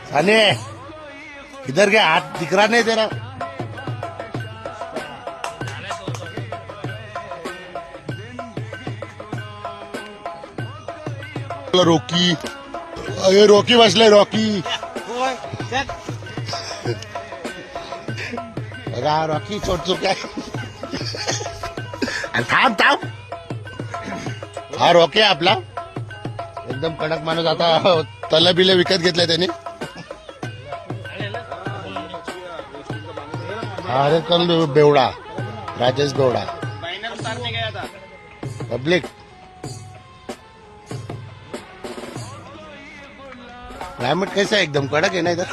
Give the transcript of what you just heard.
साने इधर के हाथ दिख रहा नहीं तेरा। रॉकी, अरे रॉकी बसले रॉकी। रॉकी छोट चुका थांब थांब। हा रॉकी आहे आपला, एकदम कडक माणूस। आता तलबिले विकत घेतले त्याने। अरे कल बेवड़ा, राजेश बेवड़ा पब्लिक। क्लाइमेट कैसा है? एकदम कड़क है ना इधर।